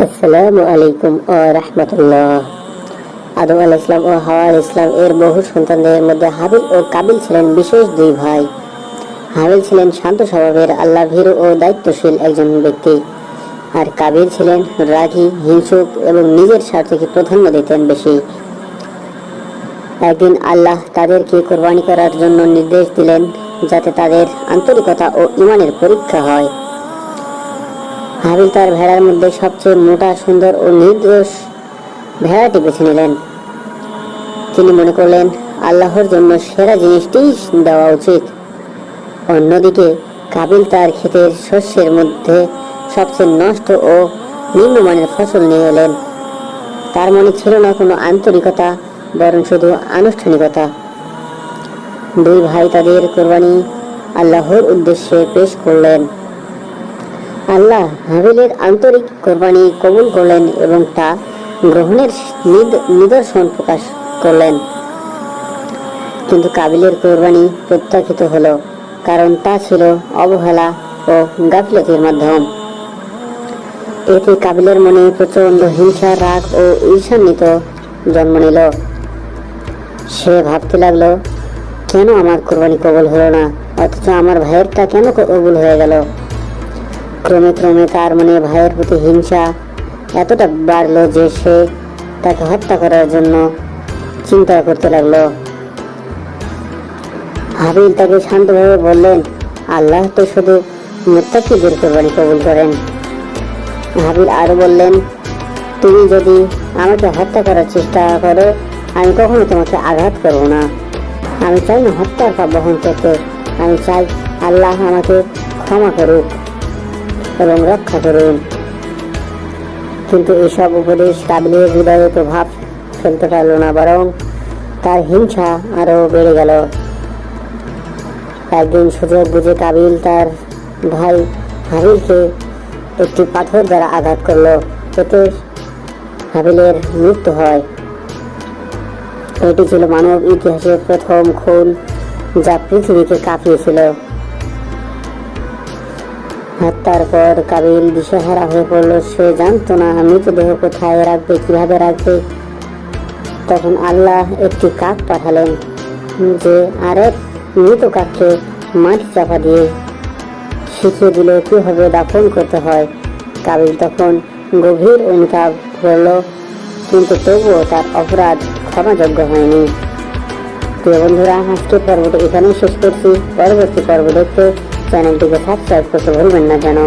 আসসালামু আলাইকুম ওয়া রাহমাতুল্লাহ। আদম আলাইহিস সালাম ও হাওয়া আলাইহিস সালাম এর বহু সন্তানদের মধ্যে হাবিল ও কাবিল ছিলেন বিশেষ দুই ভাই। হাবিল ছিলেন শান্ত স্বভাবের, আল্লাহ ভীরু ও দায়িত্বশীল একজন ব্যক্তি, আর কাবিল ছিলেন রাগী, হিংসুক এবং নিজের স্বার্থকে প্রাধান্য দিতেন বেশি। একদিন আল্লাহ তাদেরকে কোরবানি করার জন্য নির্দেশ দিলেন, যাতে তাদের আন্তরিকতা ও ঈমানের পরীক্ষা হয়। হাবিল তার ভেড়ার মধ্যে সবচেয়ে মোটা, সুন্দর ও নির্দোষ ভেড়াটি বেছে নিলেন। তিনি মনে করলেন আল্লাহর জন্য সেরা জিনিসটিই দেওয়া উচিত। অন্যদিকে কাবিল তার ক্ষেতের শস্যের মধ্যে সবচেয়ে নষ্ট ও নিম্নমানের ফসল নিয়ে এলেন। তার মনে ছিল না কোনো আন্তরিকতা, বরং শুধু আনুষ্ঠানিকতা। দুই ভাই তাদের কোরবানি আল্লাহর উদ্দেশ্যে পেশ করলেন। আল্লাহ হাবিলের আন্তরিক কোরবানি কবুল করলেন এবং তা গ্রহণের নিদর্শন প্রকাশ করলেন। কিন্তু কাবিলের কোরবানি প্রত্যাখ্যাত হলো, কারণ তা ছিল অবহেলা ও গাফিলতির মাধ্যম। এতে কাবিলের মনে প্রচন্ড হিংসা, রাগ ও ঈর্ষান্বিত জন্ম নিল। সে ভাবতে লাগলো, কেন আমার কোরবানি কবুল হলো না, অথচ আমার ভাইয়েরটা কেন কবুল হয়ে গেল। ক্রমে ক্রমে তার মনে ভাইয়ের প্রতি হিংসা এতটা বাড়লো যে সে তাকে হত্যা করার জন্য চিন্তা করতে লাগলো। হাবিল তাকে শান্তভাবে বললেন, আল্লাহ তো শুধু মুত্তাকিদের কোরবানি কবুল করেন। হাবিল আরো বললেন, তুমি যদি আমাকে হত্যা করার চেষ্টা করো, আমি কখনো তোমাকে আঘাত করব না। আমি চাই না হত্যার পাপ বহন করতে। আমি চাই আল্লাহ আমাকে ক্ষমা করুক এবং রক্ষা করুন। কিন্তু এসব উপদেশ কাবিলের হৃদয়ে প্রভাব ফেলতে পারল না, বরং তার হিংসা আরো বেড়ে গেল। একদিন সুযোগ বুঝে কাবিল তার ভাই হাবিলকে একটি পাথর দ্বারা আঘাত করল। এতে হাবিলের মৃত্যু হয়। এটি ছিল মানব ইতিহাসের প্রথম খুন, যা পৃথিবীকে কাঁপিয়েছিল। হত্যার পর কাবিল দিশেহারা হয়ে পড়ল। সে জানতো না মৃতদেহ কোথায় রাখবে, কিভাবে রাখবে। তখন আল্লাহ একটি কাক পাঠালেন, যে আরেক মৃত কাককে মাটি চাপা দিয়ে শিখিয়ে দিল কিভাবে দাফন করতে হয়। কাবিল তখন গভীর অনুতাপ করল, কিন্তু তবুও তার অপরাধ ক্ষমাযোগ্য হয়নি। প্রিয় বন্ধুরা, আজকের পর্বটি এখানেই শেষ করছি। পরবর্তী পর্ব দেখতে চ্যানেলটিকে সাবস্ক্রাইব করতে ভুলবেন না যেন।